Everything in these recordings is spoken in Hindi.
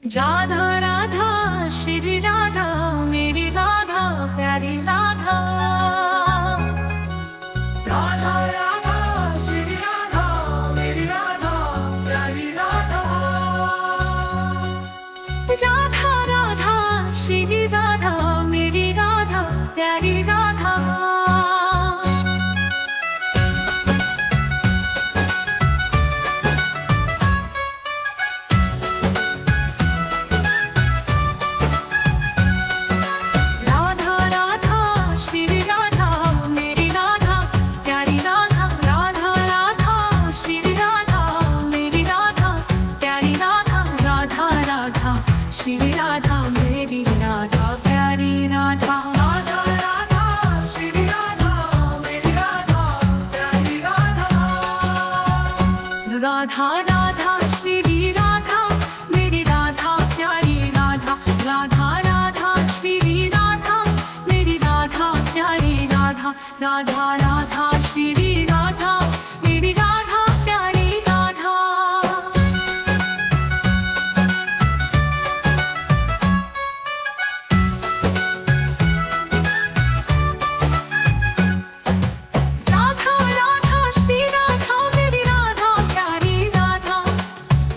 राधा राधा श्री राधा मेरी राधा प्यारी राधा। राधा राधा श्री राधा मेरी राधा प्यारी राधा। राधा राधा श्री राधा मेरी राधा प्यारी राधा। श्री राधा मेरी राधा प्यारी राधा। राधा राधा श्री राधा मेरी राधा प्यारी राधा। राधा राधा श्री राधा मेरी राधा प्यारी राधा। राधा राधा श्री राधा मेरी राधा प्यारी राधा। राधा राधा श्री राधा मेरी राधा प्यारी राधा। राधा राधा श्री राधा मेरी राधा प्यारी राधा।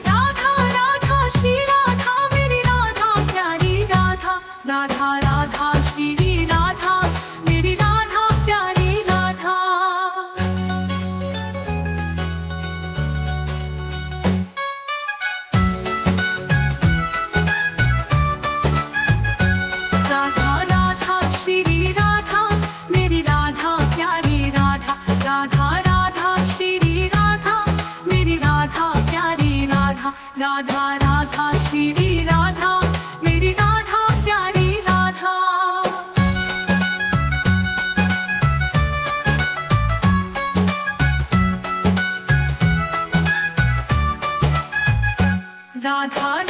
राधा राधा श्री राधा मेरी राधा प्यारी राधा। राधा राधा श्री राधा मेरी राधा प्यारी राधा। राधा राधा श्री राधा मेरी राधा प्यारी राधा। राधा राधा श्री राधा मेरी राधा प्यारी राधा। राधा राधा श्री राधा मेरी राधा प्यारी राधा। राधा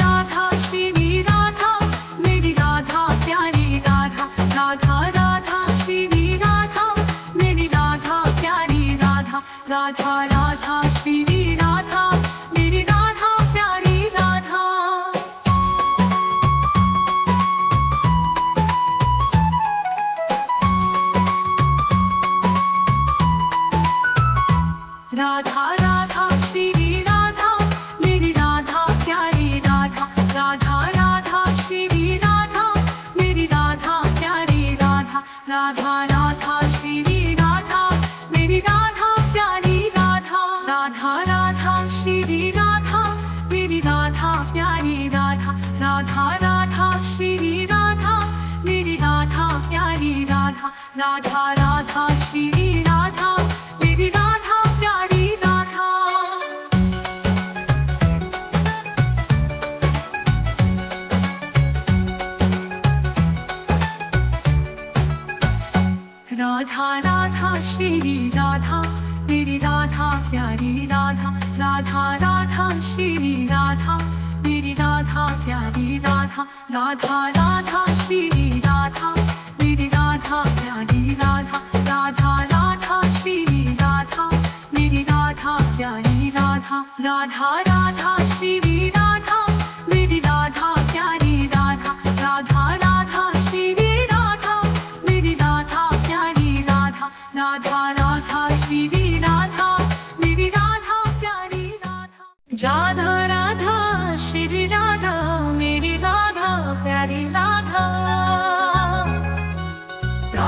राधा श्री राधा मेरी राधा प्यारी राधा। राधा राधा श्री राधा मेरी राधा प्यारी राधा। राधा राधा श्री राधा मेरी राधा प्यारी राधा। राधा राधा श्री राधा मेरी राधा प्यारी राधा। राधा राधा श्री राधा मेरी राधा प्यारी राधा। राधा राधा श्री राधा मेरी राधा प्यारी राधा। राधा राधा श्री राधा मेरी राधा प्यारी राधा। राधा राधा श्री राधा मेरी राधा प्यारी राधा। राधा राधा श्री राधा मेरी राधा प्यारी राधा। राधा राधा श्री राधा मेरी राधा प्यारी राधा। राधा राधा श्री राधा मेरी राधा प्यारी राधा। राधा राधा श्री राधा मेरी राधा प्यारी राधा। राधा राधा श्री राधा मेरी राधा प्यारी राधा। राधा राधा श्री राधा मेरी राधा प्यारी राधा। राधा राधा श्री राधा मेरी राधा प्यारी राधा।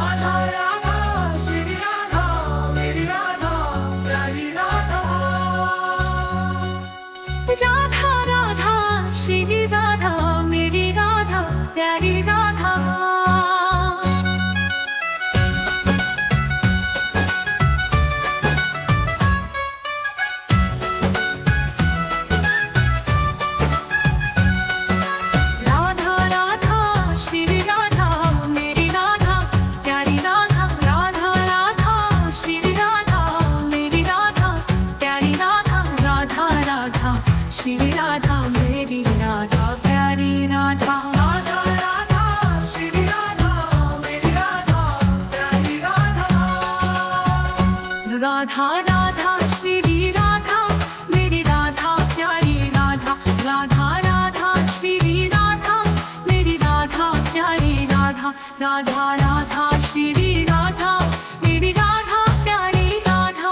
राधा राधा श्री राधा मेरी राधा प्यारी राधा। राधा राधा श्री राधा मेरी राधा प्यारी राधा। श्री राधा मेरी राधा प्यारी राधा। राधा राधा श्री राधा मेरी राधा प्यारी राधा। राधा राधा श्री राधा मेरी राधा प्यारी राधा। राधा राधा श्री राधा राधा श्री राधा मेरी राधा प्यारी राधा।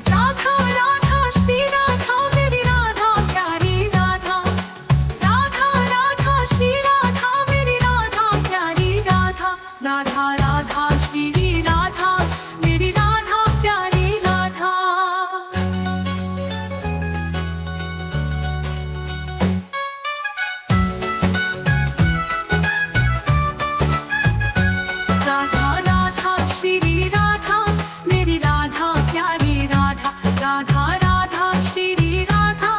राधा राधा श्री राधा मेरी राधा प्यारी राधा। राधा राधा श्री राधा मेरी राधा प्यारी राधा। राधा राधा श्री राधा मेरी राधा प्यारी राधा। राधा राधा श्री राधा मेरी राधा प्यारी राधा। राधा राधा श्री राधा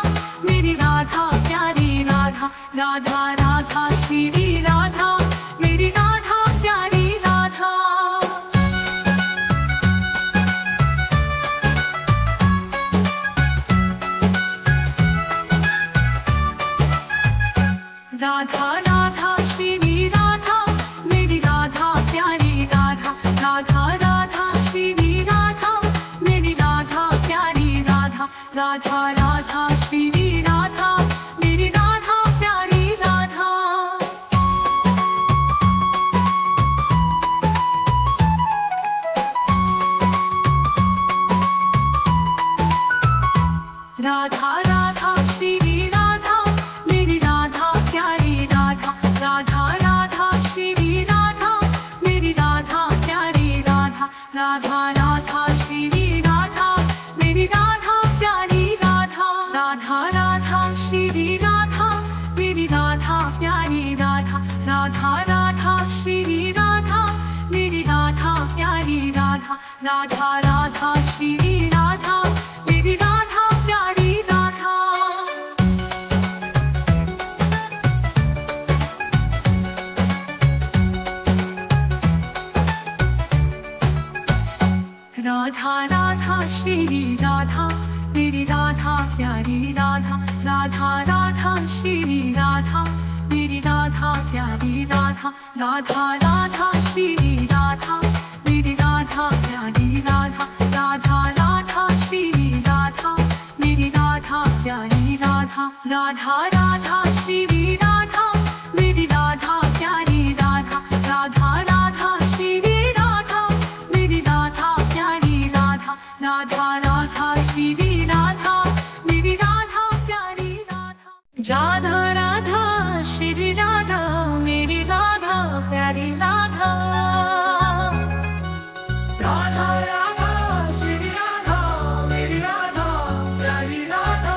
मेरी राधा प्यारी राधा। राधा राधा श्री राधा मेरी राधा प्यारी राधा। राधा राधा श्री राधा मेरी राधा प्यारी राधा। राधा राधा श्री राधा मेरी राधा प्यारी राधा। राधा राधा श्री राधा मेरी राधा प्यारी राधा। राधा राधा श्री राधा मेरी राधा प्यारी राधा। राधा राधा श्री राधा मेरी राधा प्यारी राधा। राधा राधा श्री राधा मेरी राधा प्यारी राधा। राधा राधा श्री राधा मेरी राधा प्यारी राधा। राधा राधा श्री राधा मेरी राधा प्यारी राधा। राधा राधा श्री राधा मेरी राधा प्यारी राधा। राधा राधा श्री राधा मेरी राधा प्यारी राधा। राधा राधा श्री राधा मेरी राधा प्यारी राधा। राधा राधा श्री राधा मेरी राधा प्यारी राधा। राधा राधा श्री राधा मेरी राधा प्यारी राधा। राधा राधा श्री राधा मेरी राधा प्यारी राधा। राधा राधा श्री राधा मेरी राधा प्यारी राधा। राधा राधा श्री राधा मेरी राधा प्यारी राधा। राधा राधा श्री राधा मेरी राधा प्यारी राधा। राधा राधा श्री राधा मेरी राधा प्यारी राधा। राधा राधा श्री राधा मेरी राधा प्यारी राधा। राधा राधा श्री राधा मेरी राधा प्यारी राधा।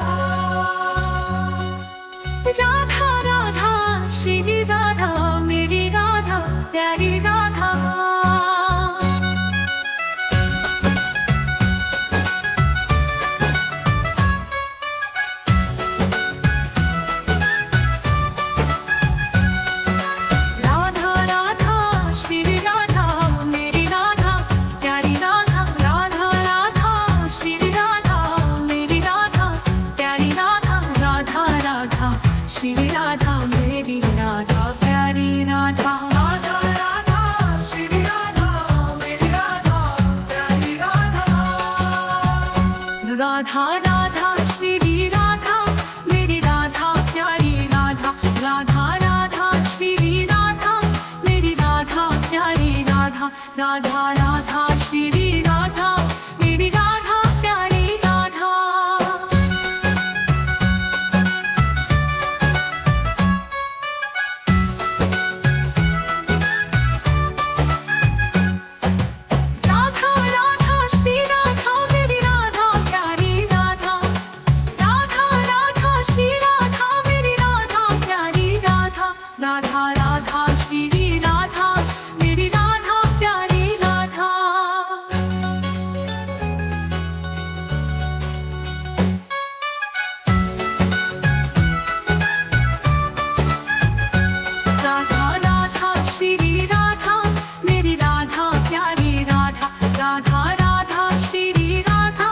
राधा राधा श्री राधा मेरी राधा प्यारी राधा। राधा राधा श्री राधा मेरी राधा प्यारी राधा। राधा राधा श्री राधा मेरी राधा प्यारी राधा। राधा राधा श्री राधा मेरी राधा प्यारी राधा। राधा राधा श्री राधा मेरी राधा प्यारी राधा। राधा राधा श्री राधा मेरी राधा प्यारी राधा। राधा राधा श्री राधा मेरी राधा प्यारी राधा। राधा राधा श्री राधा मेरी राधा प्यारी राधा। राधा राधा श्री राधा मेरी राधा प्यारी राधा। राधा राधा श्री राधा मेरी राधा प्यारी राधा। राधा राधा श्री राधा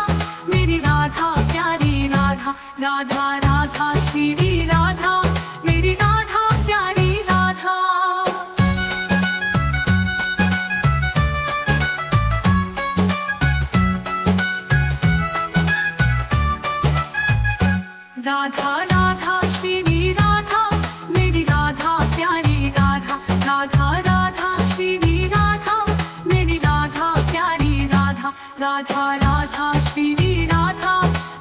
मेरी राधा प्यारी राधा। राधा राधा श्री राधा मेरी राधा प्यारी राधा। राधा राधा श्री राधा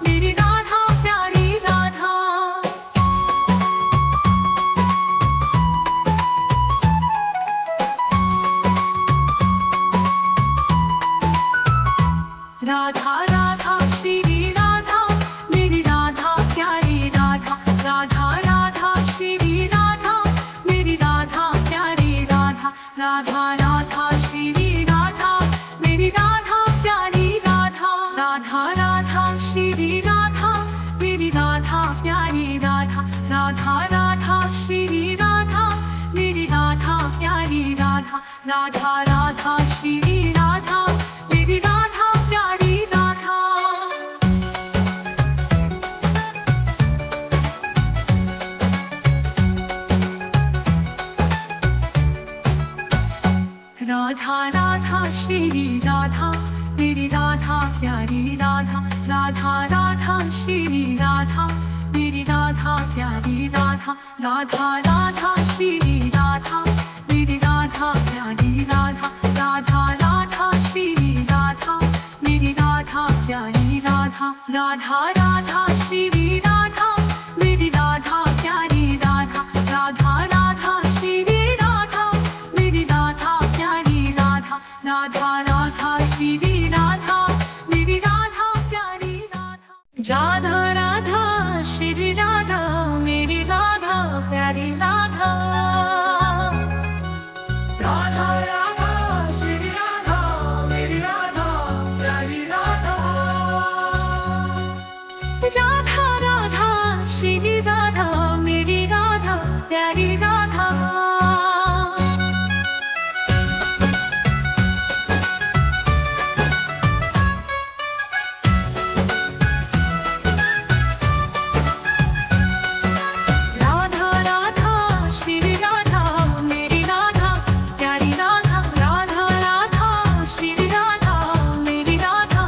मेरी राधा प्यारी राधा। राधा राधा श्री राधा मेरी राधा प्यारी राधा। राधा राधा श्री राधा मेरी राधा प्यारी राधा। राधा राधा श्री राधा मेरी राधा प्यारी राधा। राधा राधा श्री राधा मेरी राधा प्यारी राधा। राधा राधा श्री राधा मेरी राधा प्यारी राधा। राधा राधा श्री राधा मेरी राधा प्यारी राधा। राधा राधा श्री राधा मेरी राधा प्यारी राधा। राधा राधा श्री राधा मेरी राधा प्यारी राधा। राधा राधा श्री राधा मेरी राधा प्यारी राधा। राधा राधा श्री राधा मेरी राधा प्यारी राधा। राधा राधा श्री राधा मेरी राधा प्यारी राधा। राधा राधा श्री राधा मेरी राधा प्यारी राधा। राधा राधा श्री राधा मेरी राधा प्यारी राधा। राधा राधा श्री राधा मेरी राधा प्यारी राधा। राधा राधा श्री राधा मेरी राधा प्यारी राधा। राधा राधा श्री राधा मेरी राधा प्यारी राधा। राधा राधा श्री राधा मेरी राधा प्यारी राधा। राधा राधा श्री राधा मेरी राधा प्यारी राधा। राधा राधा श्री राधा मेरी राधा प्यारी राधा। राधा राधा श्री राधा मेरी राधा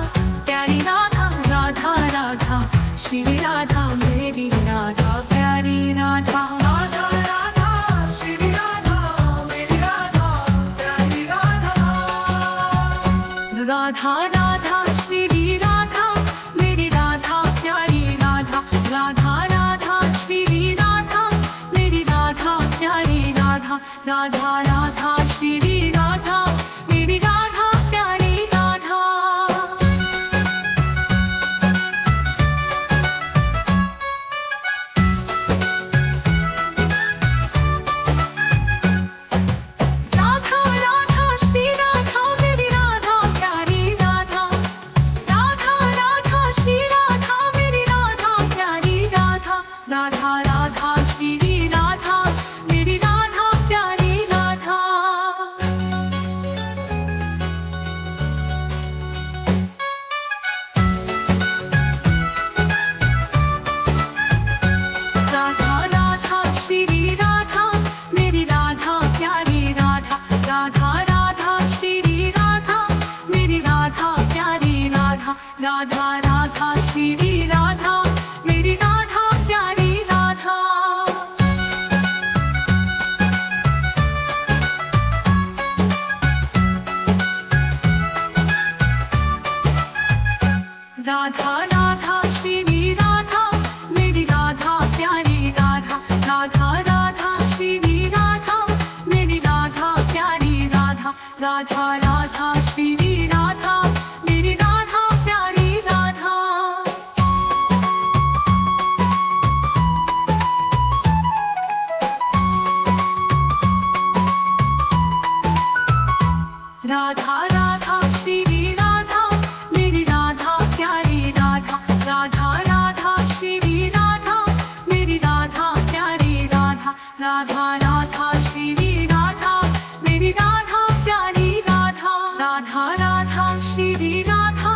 प्यारी राधा। राधा राधा श्री राधा मेरी राधा प्यारी राधा। राधा राधा श्री राधा मेरी राधा प्यारी राधा। राधा राधा श्री राधा मेरी राधा प्यारी राधा। राधा राधा श्री राधा मेरी राधा प्यारी राधा। राधा राधा श्री राधा मेरी राधा प्यारी राधा। राधा राधा श्री राधा मेरी राधा प्यारी राधा। राधा राधा श्री राधा मेरी राधा प्यारी राधा। राधा राधा श्री राधा मेरी राधा प्यारी राधा। राधा राधा श्री राधा मेरी राधा प्यारी राधा। राधा राधा श्री राधा मेरी राधा प्यारी राधा। राधा राधा श्री राधा मेरी राधा प्यारी राधा। राधा राधा श्री राधा मेरी राधा प्यारी राधा। राधा राधा श्री राधा मेरी राधा प्यारी राधा। राधा राधा श्री राधा मेरी राधा प्यारी राधा। राधा राधा श्री राधा मेरी राधा प्यारी राधा। राधा राधा श्री राधा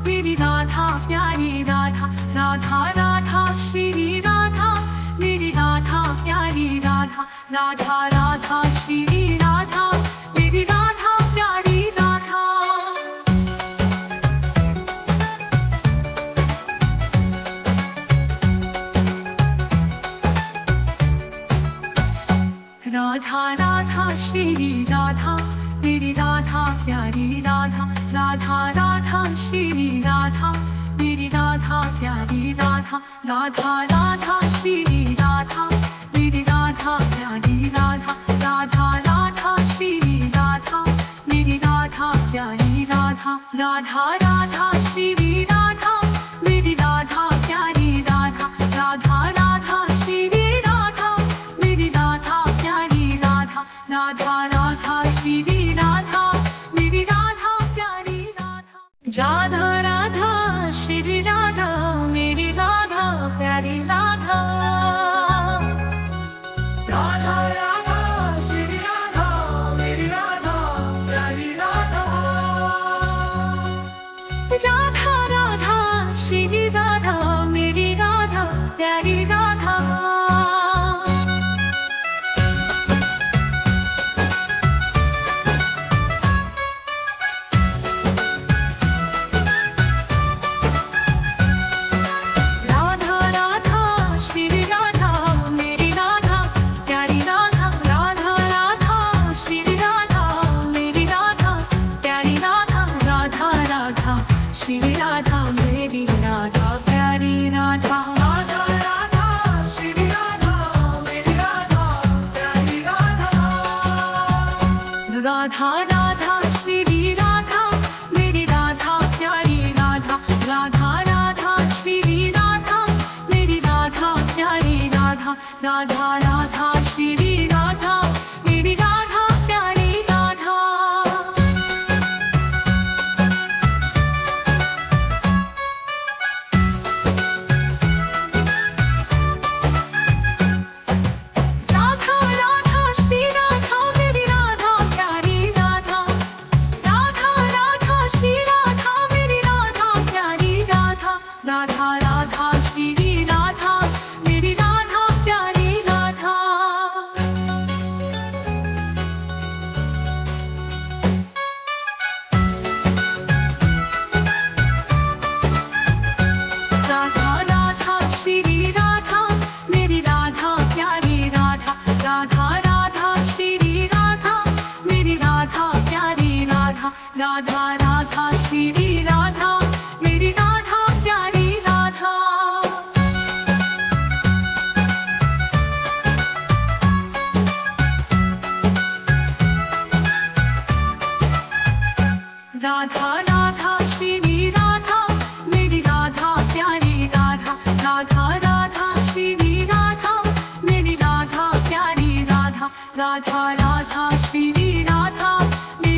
मेरी राधा प्यारी राधा। राधा राधा श्री राधा मेरी राधा प्यारी राधा। राधा राधा श्री राधा मेरी राधा प्यारी राधा। राधा राधा श्री राधा मेरी राधा प्यारी राधा। राधा राधा श्री राधा मेरी राधा प्यारी राधा राधा राधा श्री राधा मेरी राधा प्यारी राधा राधा राधा श्री राधा मेरी राधा प्यारी राधा राधा राधा श्री राधा मेरी राधा प्यारी राधा राधा राधा श्री राधा मेरी राधा प्यारी राधा राधा राधा श्री राधा मेरी राधा प्यारी राधा राधा राधा श्री राधा मेरी राधा प्यारी राधा राधा राधा श्री राधा मेरी राधा प्यारी राधा राधा राधा श्री राधा मेरी राधा प्यारी राधा श्री राधा मेरी राधा प्यारी राधा राधा राधा श्री राधा मेरी राधा प्यारी राधा राधा राधा श्री राधा मेरी राधा प्यारी राधा राधा राधा श्री राधा मेरी राधा प्यारी राधा राधा राधा श्री राधा मेरी राधा प्यारी राधा राधा राधा श्री राधा मेरी राधा प्यारी राधा राधा राधा श्री राधा मेरी राधा प्यारी राधा राधा राधा श्री राधा मेरी राधा प्यारी राधा राधा राधा श्री राधा मेरी राधा प्यारी राधा राधा राधा श्री राधा मेरी राधा प्यारी राधा राधा राधा श्री राधा मेरी राधा प्यारी राधा राधा राधा श्री राधा मेरी राधा प्यारी राधा राधा राधा श्री राधा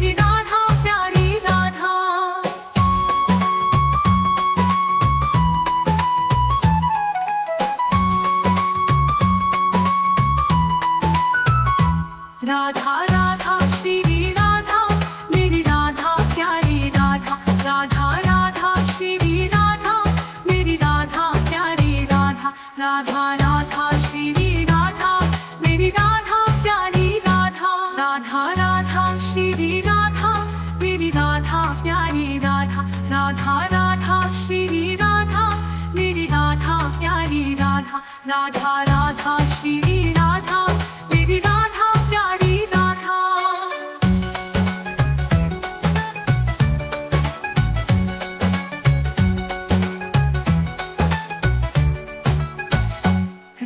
मेरी राधा प्यारी राधा राधा राधा श्री राधा मेरी राधा प्यारी राधा राधा राधा श्री राधा मेरी राधा प्यारी राधा राधा राधा श्री राधा मेरी राधा प्यारी राधा राधा राधा श्री राधा मेरी राधा प्यारी राधा राधा राधा श्री राधा मेरी राधा प्यारी राधा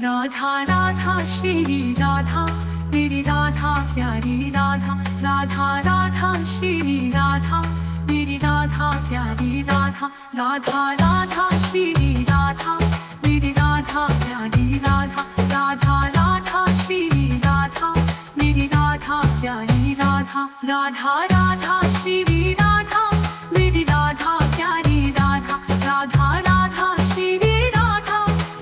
राधा राधा श्री राधा मेरी राधा प्यारी राधा राधा राधा श्री राधा मेरी राधा प्यारी राधा राधा राधा श्री राधा मेरी राधा प्यारी राधा राधा राधा श्री राधा मेरी राधा प्यारी राधा राधा राधा श्री राधा मेरी राधा प्यारी राधा राधा राधा श्री राधा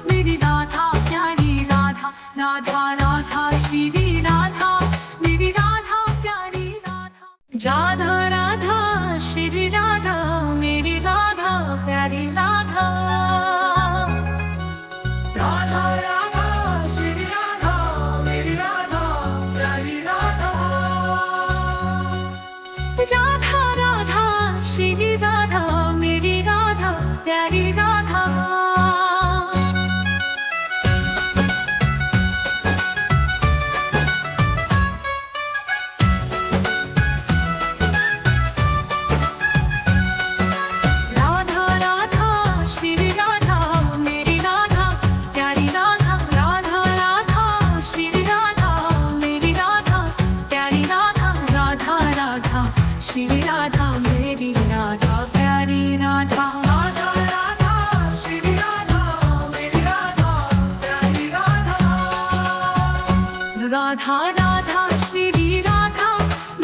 मेरी राधा प्यारी राधा राधा राधा श्री राधा मेरी राधा प्यारी राधा राधा राधा श्री राधा मेरी राधा प्यारी राधा राधा राधा श्री राधा मेरी राधा प्यारी राधा श्री राधा मेरी राधा प्यारी राधा। राधा राधा श्री राधा मेरी राधा प्यारी राधा। राधा राधा श्री राधा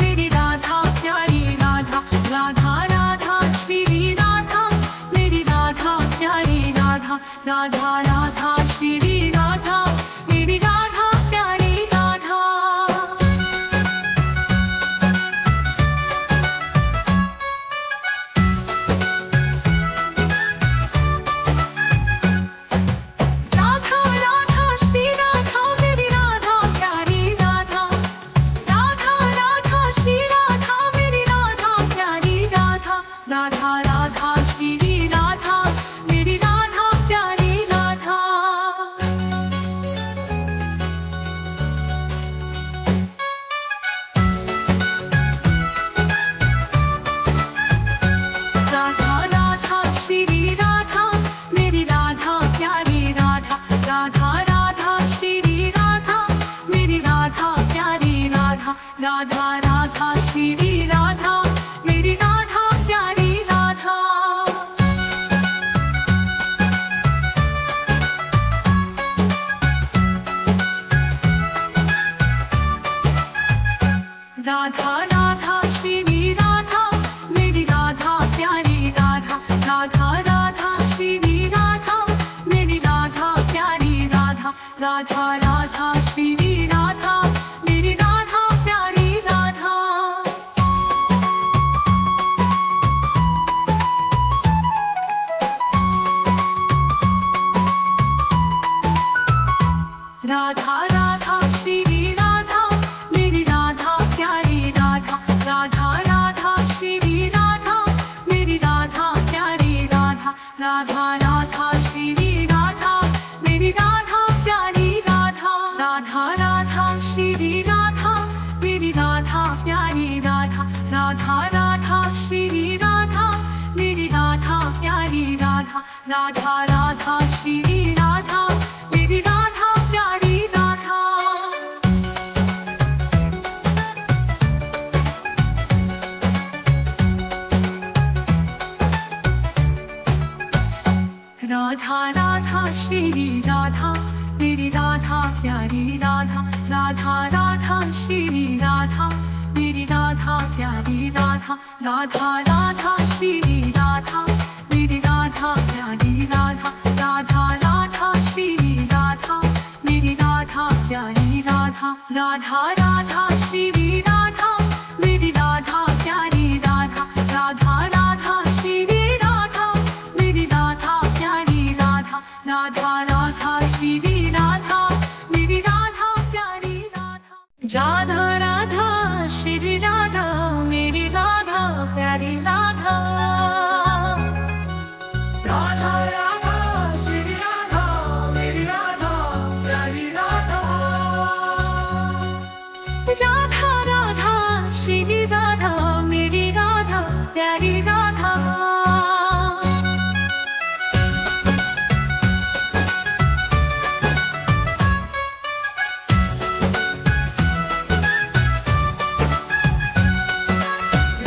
मेरी राधा प्यारी राधा। राधा राधा श्री राधा मेरी राधा प्यारी राधा। राधा राधा श्री राधा मेरी राधा प्यारी राधा। राधा राधा श्री राधा मेरी राधा प्यारी राधा। राधा राधा श्री राधा मेरी राधा प्यारी राधा। राधा राधा श्री राधा मेरी राधा प्यारी राधा। राधा राधा श्री राधा मेरी राधा प्यारी राधा। राधा राधा श्री राधा मेरी राधा प्यारी राधा। राधा राधा श्री राधा मेरी राधा प्यारी राधा। राधा राधा श्री राधा मेरी राधा प्यारी राधा। राधा राधा श्री राधा मेरी राधा प्यारी राधा। राधा राधा श्री राधा मेरी राधा प्यारी राधा। राधा राधा श्री राधा मेरी राधा प्यारी राधा। राधा राधा श्री राधा मेरी राधा प्यारी राधा। राधा राधा श्री राधा मेरी राधा प्यारी राधा। राधा राधा श्री राधा मेरी राधा प्यारी राधा। राधा राधा श्री राधा मेरी राधा प्यारी राधा। राधा राधा श्री राधा मेरी राधा प्यारी राधा। राधा राधा श्री राधा मेरी राधा प्यारी राधा। राधा राधा श्री राधा मेरी राधा प्यारी राधा। राधा राधा श्री राधा मेरी राधा प्यारी राधा। राधा राधा श्री राधा मेरी राधा प्यारी राधा। राधा राधा श्री राधा मेरी राधा प्यारी राधा। राधा राधा श्री राधा मेरी राधा प्यारी राधा। राधा राधा श्री राधा मेरी राधा प्यारी राधा। राधा राधा श्री राधा मेरी राधा प्यारी राधा। राधा राधा श्री राधा मेरी राधा प्यारी राधा। राधा राधा श्री राधा मेरी राधा प्यारी राधा। राधा राधा श्री राधा मेरी राधा प्यारी राधा। राधा राधा श्री राधा मेरी राधा प्यारी राधा।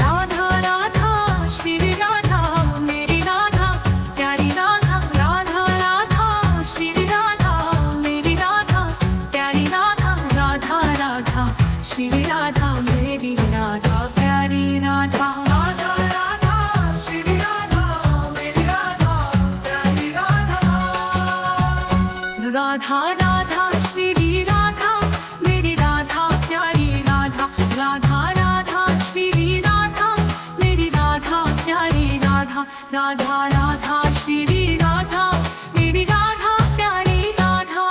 राधा राधा श्री राधा मेरी राधा प्यारी राधा। राधा राधा श्री राधा मेरी राधा प्यारी राधा। राधा राधा श्री राधा मेरी राधा प्यारी राधा। राधा राधा श्री राधा मेरी राधा प्यारी राधा। राधा राधा श्री राधा मेरी राधा प्यारी राधा।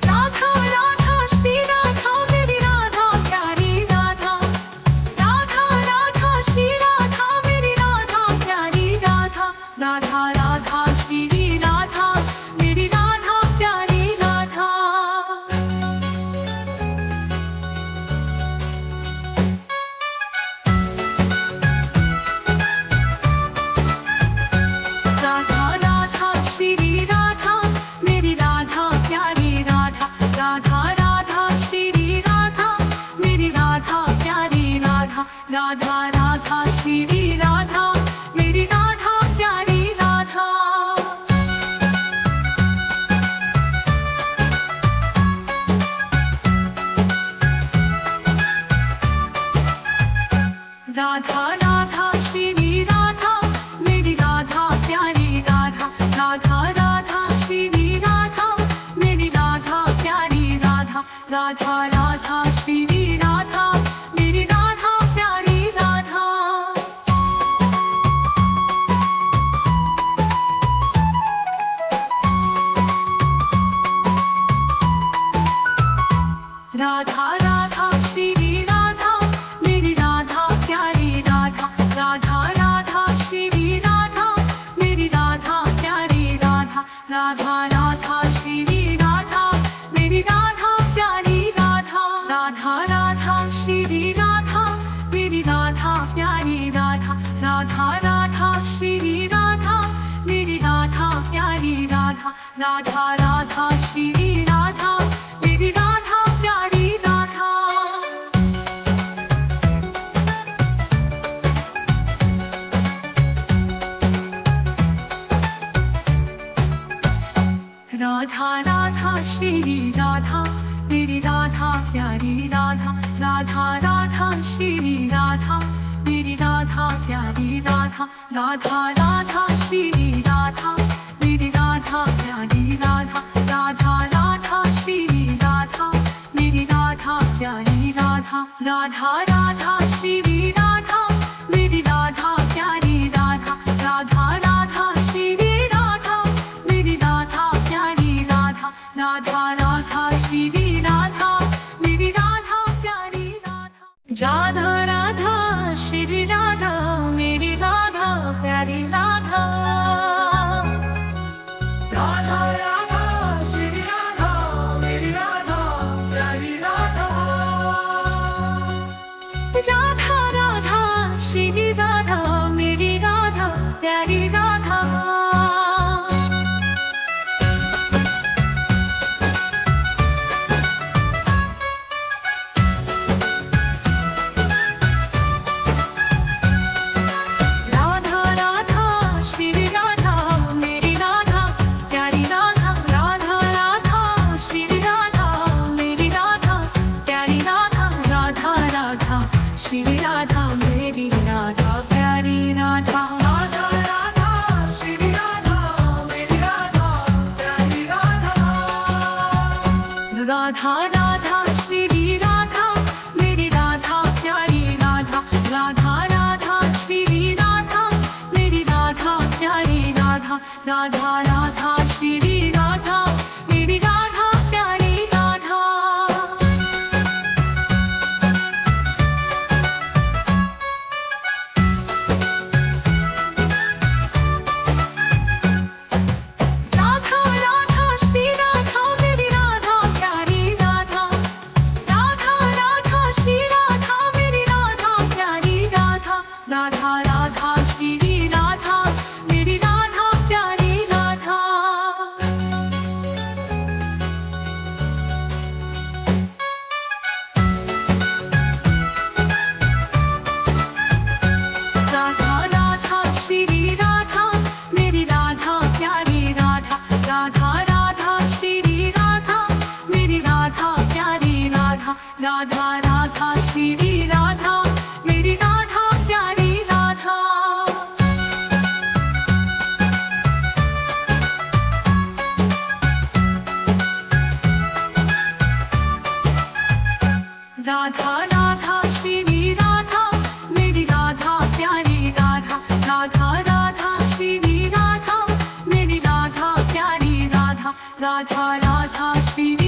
राधा राधा श्री राधा मेरी राधा प्यारी राधा। राधा राधा श्री राधा मेरी राधा प्यारी राधा। राधा राधा श्री राधा मेरी राधा प्यारी राधा। राधा राधा श्री राधा मेरी राधा प्यारी राधा। राधा राधा श्री राधा मेरी राधा प्यारी राधा। राधा राधा श्री राधा मेरी राधा प्यारी राधा। राधा राधा श्री राधा मेरी राधा प्यारी राधा। राधा राधा श्री राधा मेरी राधा प्यारी राधा। राधा राधा श्री राधा मेरी राधा प्यारी राधा। राधा राधा श्री राधा मेरी राधा प्यारी राधा। राधा राधा श्री राधा मेरी राधा प्यारी राधा। राधा राधा श्री राधा मेरी राधा प्यारी राधा। राधा राधा श्री राधा मेरी राधा प्यारी राधा। राधा राधा श्री राधा मेरी राधा प्यारी राधा। राधा राधा श्री राधा मेरी राधा प्यारी राधा। राधा राधा श्री राधा मेरी राधा प्यारी राधा। राधा राधा श्री राधा मेरी राधा प्यारी राधा। राधा राधा श्री राधा मेरी राधा प्यारी राधा। राधा राधा श्री राधा मेरी राधा प्यारी राधा। राधा राधा श्री राधा मेरी राधा प्यारी राधा। राधा राधा श्री राधा मेरी राधा प्यारी राधा। राधा राधा श्री राधा मेरी राधा प्यारी राधा। राधा राधा श्री राधा मेरी राधा प्यारी राधा। राधा राधा श्री राधा मेरी राधा प्यारी राधा। राधा राधा श्री राधा मेरी राधा प्यारी राधा। राधा राधा श्री राधा मेरी राधा प्यारी राधा। राधा राधा श्री राधा मेरी राधा प्यारी राधा। राधा राधा श्री राधा मेरी राधा प्यारी राधा। राधा राधा श्री राधा मेरी राधा प्यारी राधा। राधा राधा श्री राधा मेरी राधा प्यारी राधा। राधा राधा श्री राधा मेरी राधा प्यारी राधा। राधा राधा श्री राधा मेरी राधा प्यारी राधा। राधा राधा श्री राधा मेरी राधा प्यारी राधा। राधा राधा श्री राधा मेरी राधा प्यारी राधा। राधा राधा श्री राधा मेरी राधा प्यारी राधा। राधा राधा श्री राधा मेरी राधा प्यारी राधा। राधा राधा श्री राधा मेरी राधा प्यारी राधा। राधा राधा श्री राधा मेरी राधा प्यारी राधा। राधा राधा श्री